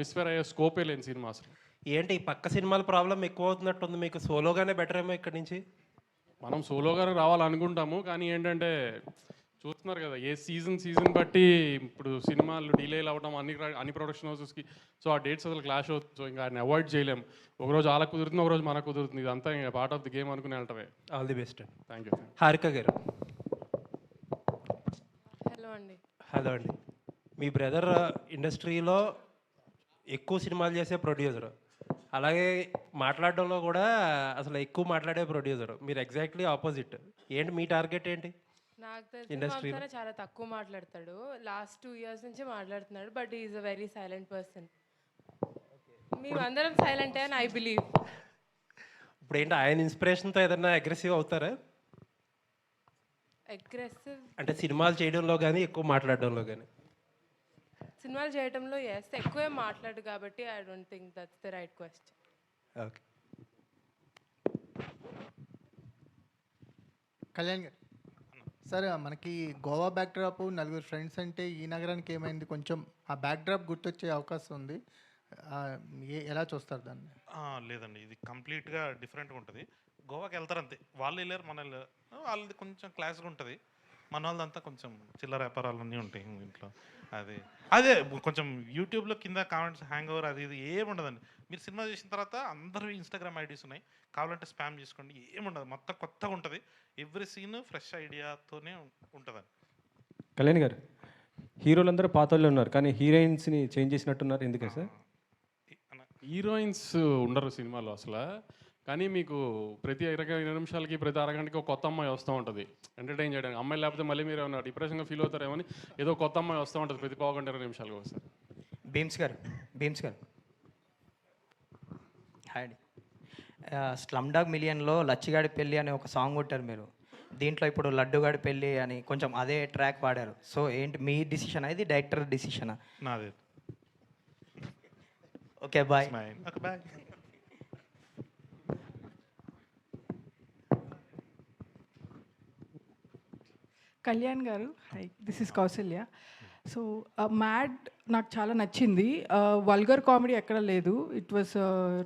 మిస్ఫేర్ అయ్యే స్కోపే లేని సినిమా అసలు. ఏంటి ఈ పక్క సినిమాల ప్రాబ్లం ఎక్కువ అవుతున్నట్టుంది, మీకు సోలోగానే బెటర్ ఏమో ఇక్కడి నుంచి? మనం సోలోగా రావాలనుకుంటాము, కానీ ఏంటంటే చూస్తున్నారు కదా ఏ సీజన్ బట్టి ఇప్పుడు సినిమాలు డిలేలు అవ్వడం అన్ని ప్రొడక్షన్ హౌసెస్కి. సో ఆ డేట్స్ అసలు క్లాష్ అవుతుంది. సో ఇంకా ఆయన అవాయిడ్ చేయలేము. ఒకరోజు వాళ్ళకి కుదురుతుంది, ఒకరోజు మనకు కుదురుతుంది. ఇదంతా ఇంకా పార్ట్ ఆఫ్ ది గేమ్ అనుకుని వెళ్ళటమే. All the best. Thank you. Harika garu. Hello అండి. హలో అండి. మీ బ్రదర్ ఇండస్ట్రీలో ఎక్కువ సినిమాలు చేసే ప్రొడ్యూసర్, అలాగే మాట్లాడడంలో కూడా అసలు ఎక్కువ మాట్లాడే ప్రొడ్యూసర్. మీరు ఎగ్జాక్ట్లీ ఆపోజిట్. ఏంటి మీ టార్గెట్ ఏంటి? నాకు తెలిసిన చాలా తక్కువ మాట్లాడతాడు, లాస్ట్ 2 years నుంచి మాట్లాడుతున్నాడు, but is a very silent person. మేము అందరం సైలెంటే అని ఐ బిలీవ్. ఇప్పుడు ఏంటి ఆయన ఇన్స్పిరేషన్తో ఏదైనా అగ్రెసివ్ అవుతారా? అగ్రెసివ్ అంటే సినిమాలు చేయడంలో కానీ ఎక్కువ మాట్లాడడంలో కానీ? సినిమాలు చేయడంలో ఎస్, ఎక్కువే మాట్లాడు కాబట్టి I don't think that's the right question. Okay. Kalyan గారు, సార్ మనకి గోవా బ్యాక్డ్రాప్, 4 ఫ్రెండ్స్ అంటే ఈ నగరానికి ఏమైంది, కొంచెం ఆ బ్యాక్డ్రాప్ గుర్తొచ్చే అవకాశం ఉంది. ఎలా చూస్తారు దాన్ని? లేదండి, ఇది కంప్లీట్గా డిఫరెంట్గా ఉంటుంది. గోవాకి వెళ్తారు అంతే, వాళ్ళు వెళ్ళారు మన వెళ్ళారు, వాళ్ళది కొంచెం క్లాస్గా ఉంటుంది. మన వాళ్ళదంతా కొంచెం చిల్లర వ్యాపారాలన్నీ ఉంటాయి ఇంట్లో. అదే కొంచెం యూట్యూబ్లో కింద కామెంట్స్ హ్యాంగ్ ఓవర్ అది ఇది ఏముండదండి. మీరు సినిమా చేసిన తర్వాత అందరూ ఇన్స్టాగ్రామ్ ఐడీస్ ఉన్నాయి, కావాలంటే స్పామ్ చేసుకోండి, ఏముండదు, మొత్తం కొత్తగా ఉంటుంది. ఎవ్రీ సీన్ ఫ్రెష్ ఐడియాతోనే ఉంటుందండి. కళ్యాణ్ గారు, హీరోలందరూ పాత వాళ్ళు ఉన్నారు, కానీ హీరోయిన్స్ని చేంజ్ చేసినట్టున్నారు, ఎందుకే సార్? హీరోయిన్స్ ఉండరు సినిమాలో అసలు, కానీ మీకు ప్రతి 20 నిమిషాలకి ప్రతి అరగంటకి ఒక కొత్త అమ్మాయి వస్తూ ఉంటుంది ఎంటర్టైన్ చేయడానికి. అమ్మాయి లేకపోతే మళ్ళీ మీరు ఏమైనా డిప్రెషన్గా ఫీల్ అవుతారేమని ఏదో కొత్త అమ్మాయి వస్తూ ఉంటుంది ప్రతి 15-20 నిమిషాలకు ఒకసారి. భీమ్స్ గారు హాయ్ అండి. స్లమ్ డాగ్ మిలియన్లో లచ్చిగాడి పెళ్ళి అనే ఒక సాంగ్ కొట్టారు మీరు, దీంట్లో ఇప్పుడు లడ్డుగాడి పెళ్ళి అని కొంచెం అదే ట్రాక్ పాడారు. సో ఏంటి మీ డిసిషనా, ఇది డైరెక్టర్ డిసిషనా? నాదే. Okay bye. Bye. Kalyan garu, hi, this is Kausalya. So Mad నాకు చాలా నచ్చింది. వల్గర్ కామెడీ ఎక్కడ లేదు. It was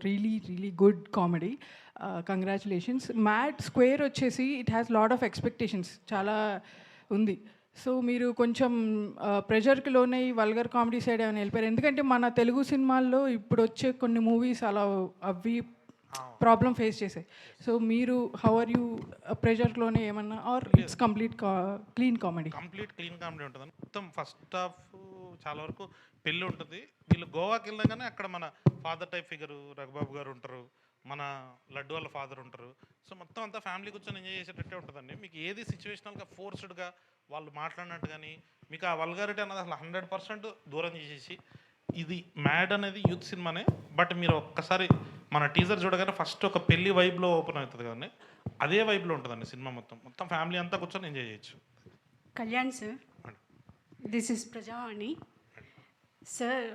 really good comedy. Congratulations. Mad square వచ్చేసి it has lot of expectations చాలా ఉంది. సో మీరు కొంచెం ప్రెషర్కి లోనే ఈ వల్గర్ కామెడీ సైడ్ ఏమైనా వెళ్ళిపోయారు, ఎందుకంటే మన తెలుగు సినిమాల్లో ఇప్పుడు వచ్చే కొన్ని మూవీస్ అలా అవి ప్రాబ్లం ఫేస్ చేసాయి. సో మీరు హౌ ఆర్ యూ ప్రెషర్లోనే ఏమన్నా, or it's clean comedy? Complete clean comedy ఉంటుంది. మొత్తం ఫస్ట్ హాఫ్ చాలా వరకు పెళ్ళి ఉంటుంది. వీళ్ళు గోవాకి వెళ్ళగానే అక్కడ మన ఫాదర్ టైప్ ఫిగరు రఘుబాబు గారు ఉంటారు, మన లడ్డు వాళ్ళ ఫాదర్ ఉంటారు. సో మొత్తం అంతా ఫ్యామిలీ కూర్చొని ఎంజాయ్ చేసేటట్టే ఉంటుందండి. మీకు ఏది సిచ్యువేషనల్గా ఫోర్స్డ్గా వాళ్ళు మాట్లాడినట్టు కానీ మీకు ఆ వల్గారిటీ అన్నది అసలు 100% దూరం చేసేసి, ఇది మ్యాడ్ అనేది యూత్ సినిమానే. బట్ మీరు ఒక్కసారి మన టీజర్ చూడగానే ఫస్ట్ ఒక పెళ్లి వైబ్లో ఓపెన్ అవుతుంది కదండి, అదే వైబ్లో ఉంటుందండి సినిమా మొత్తం. మొత్తం ఫ్యామిలీ అంతా కూర్చొని ఎంజాయ్ చేయొచ్చు. Kalyan sir, this is Prajavani sir.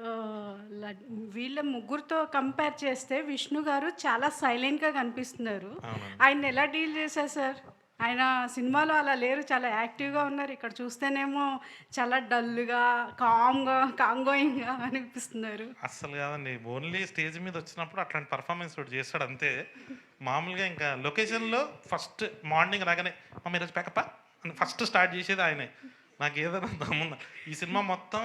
వీళ్ళ ముగ్గురితో కంపేర్ చేస్తే విష్ణు గారు చాలా సైలెంట్గా కనిపిస్తున్నారు. ఆయన ఎలా డీల్ చేశారు సార్? ఆయన సినిమాలో అలా లేరు, చాలా యాక్టివ్గా ఉన్నారు. ఇక్కడ చూస్తేనేమో చాలా డల్గా కాంగోయింగ్గా అనిపిస్తున్నారు. అస్సలు కాదండి, ఓన్లీ స్టేజ్ మీద వచ్చినప్పుడు అట్లాంటి పర్ఫార్మెన్స్ ఒకటి చేస్తాడు అంతే. మామూలుగా ఇంకా లొకేషన్లో ఫస్ట్ మార్నింగ్ రాగానే మా ఈరోజు ప్యాకప్ప అని ఫస్ట్ స్టార్ట్ చేసేది ఆయనే. నాకు ఏదైనా దమ్ముందా ఈ సినిమా మొత్తం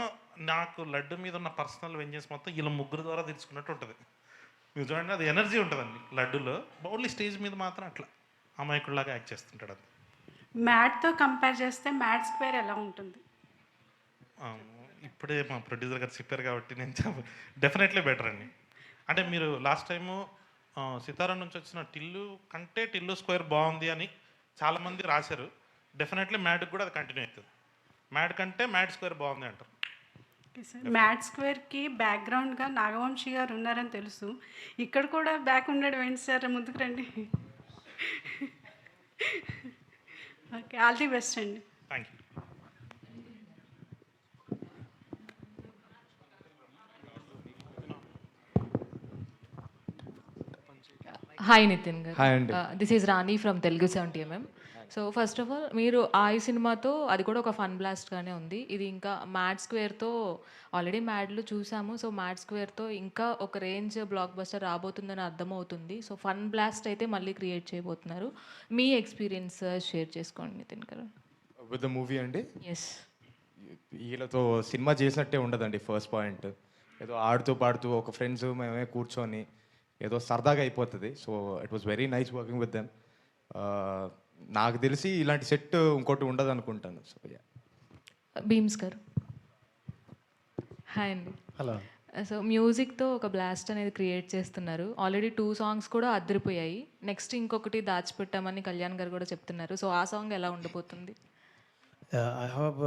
నాకు లడ్డు మీద ఉన్న పర్సనల్ వెంజెన్స్ మొత్తం వీళ్ళ ముగ్గురు ద్వారా తెలుసుకున్నట్టు ఉంటుంది. మీరు చూడండి, అది ఎనర్జీ ఉంటుందండి లడ్డులో. ఓన్లీ స్టేజ్ మీద మాత్రం అట్లా అమాయకుడిలాగా యాక్ట్ చేస్తుంటాడు. అది మ్యాడ్తో కంపేర్ చేస్తే మ్యాడ్ స్క్వేర్ ఎలా ఉంటుంది? ఇప్పుడే మా ప్రొడ్యూసర్ గారు చెప్పారు కాబట్టి నేను డెఫినెట్లీ బెటర్ అండి. అంటే మీరు లాస్ట్ టైము సితారా నుంచి వచ్చిన టిల్లు కంటే టిల్లు స్క్వేర్ బాగుంది అని చాలామంది రాశారు. డెఫినెట్లీ మ్యాడ్కి కూడా అది కంటిన్యూ అవుతుంది. మ్యాడ్ కంటే మ్యాడ్ స్క్వేర్ బాగుంది అంటారు. మ్యాడ్ స్క్వేర్కి బ్యాక్గ్రౌండ్గా నాగవంశీ గారు ఉన్నారని తెలుసు. ఇక్కడ కూడా బ్యాక్ ఉండడం ఏంటి సార్? ముందుకు రండి. ఓకే, ఆల్ ది బెస్ట్ అండి. Thank you. హాయ్ నితిన్ గారు. హాయ్ అండి. This is Rani from Telugu 70mm. So first of all మీరు ఈ సినిమాతో అది కూడా ఒక ఫన్ బ్లాస్ట్గానే ఉంది. ఇది ఇంకా మ్యాడ్ స్క్వేర్తో ఆల్రెడీ మ్యాడ్లు చూసాము. సో మ్యాడ్ స్క్వేర్తో ఇంకా ఒక రేంజ్ బ్లాక్ బస్టర్ రాబోతుందని అర్థమవుతుంది. సో ఫన్ బ్లాస్ట్ అయితే మళ్ళీ క్రియేట్ చేయబోతున్నారు. మీ ఎక్స్పీరియన్స్ షేర్ చేసుకోండి నితిన్ గారు. విత్ ద మూవీ అండి. ఎస్, వీళ్ళతో సినిమా చేసినట్టే ఉండదండి. ఫస్ట్ పాయింట్ ఏదో ఆడుతూ పాడుతూ ఒక ఫ్రెండ్స్ మేమే కూర్చొని ఏదో సరదాగా అయిపోతుంది. So it was very nice working with them. నాకు తెలిసి ఇలాంటి సెట్ ఇంకోటి ఉండదు అనుకుంటాను. సో బీమ్స్ గారు. హాయ్ అండి. హలో. సో మ్యూజిక్తో ఒక బ్లాస్ట్ అనేది క్రియేట్ చేస్తున్నారు. ఆల్రెడీ 2 సాంగ్స్ కూడా అదిరిపోయాయి. నెక్స్ట్ ఇంకొకటి దాచిపెట్టామని కళ్యాణ్ గారు కూడా చెప్తున్నారు. సో ఆ సాంగ్ ఎలా ఉండబోతుంది? ఐ హోప్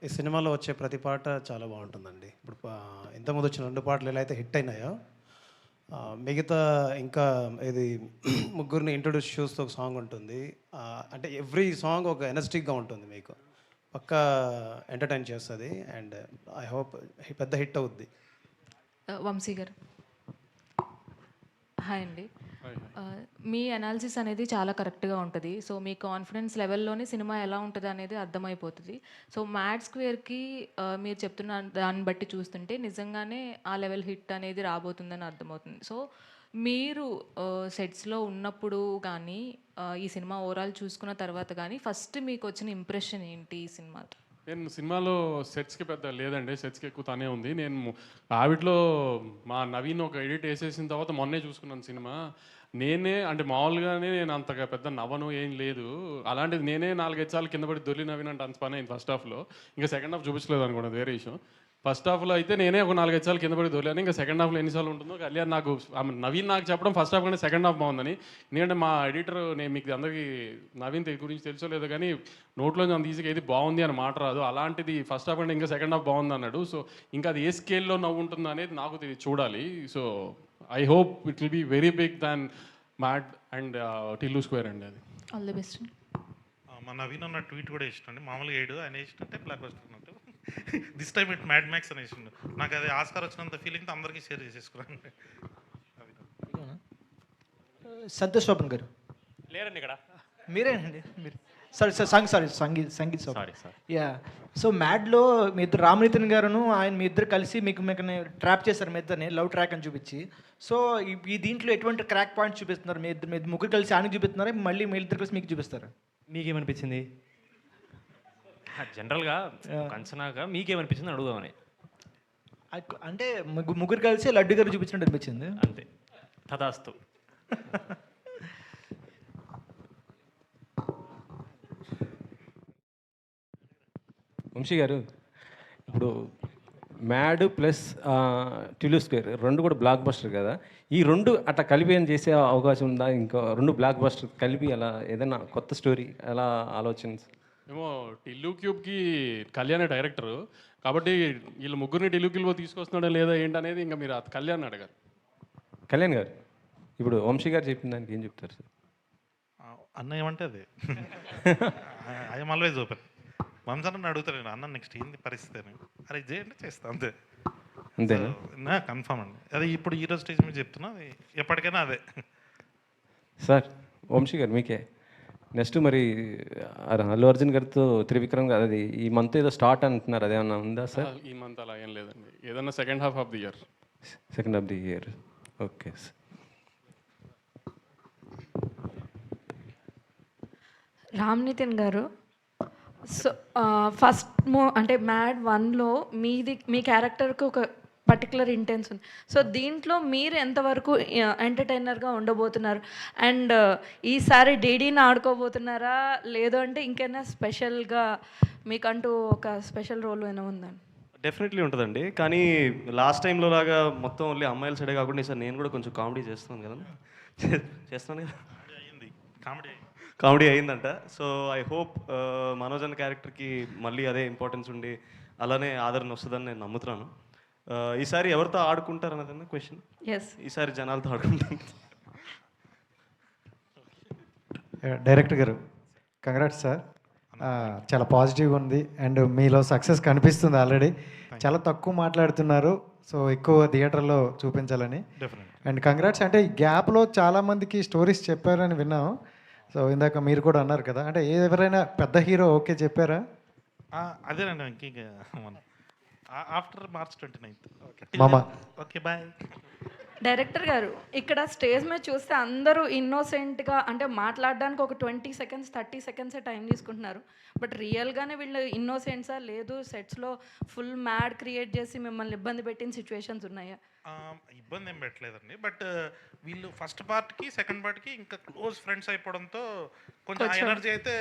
ఈ సినిమాలో వచ్చే ప్రతి పాట చాలా బాగుంటుందండి. ఇప్పుడు ఇంతకుముందు వచ్చిన 2 పాటలు ఎలా అయితే హిట్ అయినాయో, మిగతా ఇంకా ఇది ముగ్గురిని ఇంట్రొడ్యూస్ చేస్తూ ఒక సాంగ్ ఉంటుంది. అంటే ఎవ్రీ సాంగ్ ఒక ఎనర్జెటిక్గా ఉంటుంది, మీకు పక్కా ఎంటర్టైన్ చేస్తుంది. అండ్ ఐ హోప్ పెద్ద హిట్ అవుద్ది. వంశీ గారు. హాయ్ అండి. మీ అనాలిసిస్ అనేది చాలా కరెక్ట్గా ఉంటుంది. సో మీ కాన్ఫిడెన్స్ లెవెల్లోనే సినిమా ఎలా ఉంటుంది అనేది అర్థమైపోతుంది. సో మ్యాడ్ స్క్వేర్కి మీరు చెప్తున్న దాన్ని బట్టి చూస్తుంటే నిజంగానే ఆ లెవెల్ హిట్ అనేది రాబోతుందని అర్థమవుతుంది. సో మీరు సెట్స్లో ఉన్నప్పుడు కానీ ఈ సినిమా ఓవరాల్ చూసుకున్న తర్వాత కానీ ఫస్ట్ మీకు వచ్చిన ఇంప్రెషన్ ఏంటి ఈ సినిమాతో? నేను సినిమాలో సెట్స్కి పెద్ద లేదండి, సెట్స్కి ఎక్కువ తానే ఉంది. నేను ఆవిట్లో మా నవీన్ ఒక ఎడిట్ వేసేసిన తర్వాత మొన్నే చూసుకున్నాను సినిమా. నేనే అంటే మామూలుగానే నేను అంతగా పెద్ద నవ్వను ఏం లేదు. అలాంటిది నేనే 4-5 సార్లు కింద పడి దొల్లి నవీన్ అంటే అంత పని అయింది ఫస్ట్ హాఫ్లో. ఇంకా సెకండ్ హాఫ్ చూపించలేదు అనుకోండి, వేరే విషయం. ఫస్ట్ హాఫ్లో అయితే నేనే ఒక 4-5 సార్లు కింద పడి దొరికాను. ఇంకా సెకండ్ హాఫ్లో ఎన్నిసార్లు ఉంటుందో కళ్యాణ్ నాకు నవీన్ నాకు చెప్పడం ఫస్ట్ హాఫ్ కంటే సెకండ్ హాఫ్ బాగుందని. ఎందుకంటే మా ఎడిటర్, నేను మీకు అందరికీ నవీన్ గురించి తెలుసో లేదో కానీ నోట్లో అంత ఈజీగా ఏది బాగుంది అని మాట రాదు. అలాంటిది ఫస్ట్ హాఫ్ కంటే ఇంకా సెకండ్ హాఫ్ బాగుంది అన్నాడు. సో ఇంకా అది ఏ స్కేల్లో నవ్వు ఉంటుందో అనేది నాకు చూడాలి. So I hope it will be very big than Mad and Tillu square అండి. అది ఆల్ ది బెస్ట్. మా నవీన్ అన్న ట్వీట్ కూడా ఇష్టం మామూలుగా ఏడు ఆయన ఇష్టంటే బ్లాక్ బస్టర్ అన్నట్టు. This time it mad max అని ఇష్టం. నాకు అది ఆస్కార్ వచ్చినంత ఫీలింగ్తో అందరికీ షేర్ చేసేసుకున్నాను. సంతోష్ బాబన్ గారు లేరండి ఇక్కడ. మీరేనండి మీరు. Sangeeth sorry sir. Yeah. So మ్యాడ్లో మీ ఇద్దరు రామనితిన్ గారును ఆయన మీ ఇద్దరు కలిసి మీకు ట్రాప్ చేస్తారు మీ ఇద్దరిని లవ్ ట్రాక్ అని చూపించి. సో ఈ దీంట్లో ఎటువంటి క్రాక్ పాయింట్స్ చూపిస్తున్నారు? మీ ముగ్గురు కలిసి ఆయనకి చూపిస్తున్నారా, మళ్ళీ మీ ఇద్దరు కలిసి మీకు చూపిస్తారా? మీకేమనిపించింది? జనరల్గా అంచనాగా మీకేమనిపించింది అడుగుదామని. అంటే ముగ్గురు కలిసి లడ్డు గారు చూపించినట్టు అనిపించింది. అంతే, తదాస్తు. వంశీ గారు, ఇప్పుడు మ్యాడ్ ప్లస్ టిలు స్క్వేర్ రెండు కూడా బ్లాక్ బస్టర్ కదా, ఈ రెండు అట్లా కలిపి ఏం చేసే అవకాశం ఉందా? ఇంకా రెండు బ్లాక్ బస్టర్ కలిపి అలా ఏదైనా కొత్త స్టోరీ అలా ఆలోచన? ఏమో టిల్లు క్యూబ్కి కళ్యాణ్ డైరెక్టరు కాబట్టి వీళ్ళు ముగ్గురిని టిల్లు క్యూబ్లో తీసుకొస్తున్నాడో లేదా ఏంటనేది ఇంకా మీరు కళ్యాణ్ అడగారు. కళ్యాణ్ గారు, ఇప్పుడు వంశీ గారు చెప్పిన దానికి ఏం చెప్తారు సార్? అన్న ఏమంటే అదే ఐఎమ్ ఆల్వేజ్ ఓపెన్. వంశాన్ని అడుగుతారు, నేను అన్న నెక్స్ట్ ఏంది పరిస్థితి అని, అరే చేయండి చేస్తా అంతే. అంతేనా? నా కన్ఫామ్ అండి, అది ఇప్పుడు ఈరోజు స్టేజ్ మీద చెప్తున్నా, అది ఎప్పటికైనా అదే. సార్ వంశీ గారు మీకే నెక్స్ట్ మరి అల్లు అర్జున్ గారితో త్రివిక్రమ్ గారు అది ఈ మంత్ ఏదో స్టార్ట్ అంటున్నారు, అదేమన్నా ఉందా సార్? ఈ మంత్ అలా ఏం లేదండి, ఏదన్నా second half of the year. Second of the year, okay sir. Ram Nithin గారు, సో ఫస్ట్ అంటే మ్యాడ్ 1లో మీ క్యారెక్టర్కి ఒక పర్టికులర్ ఇంటెన్స్ ఉంది. సో దీంట్లో మీరు ఎంతవరకు ఎంటర్టైనర్గా ఉండబోతున్నారు? అండ్ ఈసారి డీడీని ఆడుకోబోతున్నారా, లేదు అంటే ఇంకైనా స్పెషల్గా మీకంటూ ఒక స్పెషల్ రోల్ ఏమైనా ఉందండి? డెఫినెట్లీ ఉంటుందండి, కానీ లాస్ట్ టైంలో లాగా మొత్తం ఓన్లీ అమ్మాయిల సైడే కాకుండా ఈసారి నేను కూడా కొంచెం కామెడీ చేస్తున్నాను కదా, చేస్తున్నాను కదా, కామెడీ అయిందంట. సో ఐ హోప్ మనోజ్ అన్న క్యారెక్టర్కి మళ్ళీ అదే ఇంపార్టెన్స్ ఉండి అలానే ఆదరణ వస్తుందని నేను నమ్ముతున్నాను. ఈసారి ఎవరితో ఆడుకుంటారు అన్నదన్న క్వశ్చన్. ఈసారి జనాలతో ఆడుకుంటాను. డైరెక్టర్ గారు కంగ్రాట్స్ సార్, చాలా పాజిటివ్గా ఉంది అండ్ మీలో సక్సెస్ కనిపిస్తుంది ఆల్రెడీ. చాలా తక్కువ మాట్లాడుతున్నారు, సో ఎక్కువ థియేటర్లో చూపించాలని. And congrats. అంటే ఈ గ్యాప్లో చాలామందికి స్టోరీస్ చెప్పారని విన్నాం. సో ఇందాక మీరు కూడా అన్నారు కదా, అంటే ఎవరైనా పెద్ద హీరో ఓకే చెప్పారా? అదేనండి, ఇంక ఆఫ్టర్ March 29th. మామ ఓకే బాయ్. డైరెక్టర్ గారు, ఇక్కడ స్టేజ్ మీద చూస్తే అందరూ ఇన్నోసెంట్గా అంటే మాట్లాడడానికి ఒక 20 seconds 30 seconds టైం తీసుకుంటున్నారు. బట్ రియల్గానే వీళ్ళు ఇన్నోసెంట్సా, లేదు సెట్స్లో ఫుల్ మ్యాడ్ క్రియేట్ చేసి మిమ్మల్ని ఇబ్బంది పెట్టిన సిచ్యువేషన్స్ ఉన్నాయా? ఇబ్బంది ఏం పెట్టలేదండి, బట్ వీళ్ళు ఫస్ట్ పార్ట్కి సెకండ్ పార్ట్కి ఇంకా క్లోజ్ ఫ్రెండ్స్ అయిపోవడంతో కొంచెం ఎనర్జీ అయితే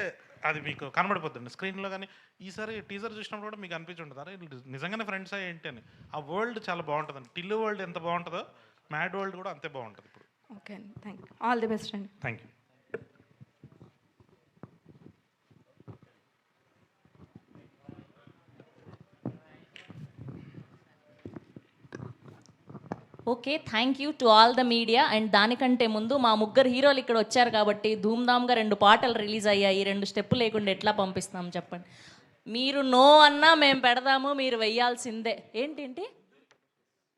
అది మీకు కనబడిపోతుంది స్క్రీన్లో. కానీ ఈసారి టీజర్ చూసినప్పుడు కూడా మీకు అనిపించుంటుంది, అరే నిజంగానే ఫ్రెండ్స్ ఏంటి అని. ఆ వరల్డ్ చాలా బాగుంటుందండి, టిల్లు వరల్డ్ ఎంత బాగుంటుందో మ్యాడ్ వరల్డ్ కూడా అంతే బాగుంటుంది ఇప్పుడు. ఓకే అండి, thank you, all the best అండి. Thank you. Okay, thank you to all the media. And దానికంటే ముందు మా ముగ్గురు హీరోలు ఇక్కడ వచ్చారు కాబట్టి ధూమ్ధామ్గా 2 పాటలు రిలీజ్ అయ్యాయి. 2 స్టెప్పులు లేకుండా ఎట్లా పంపిస్తాం చెప్పండి? మీరు నో అన్నా మేము పెడదాము, మీరు వెయ్యాల్సిందే. ఏంటేంటి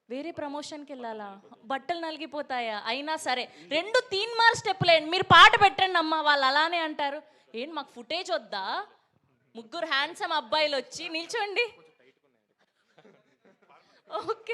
వేరే ప్రమోషన్కి వెళ్ళాలా? బట్టలు నలిగిపోతాయా? అయినా సరే 2 తీన్మార్ స్టెప్పులేండి, మీరు పాట పెట్టండి అమ్మా. వాళ్ళు అలానే అంటారు. ఏంటి మాకు ఫుటేజ్ వద్దా? ముగ్గురు హ్యాండ్సమ్ అబ్బాయిలు వచ్చి నిల్చోండి. ఓకే.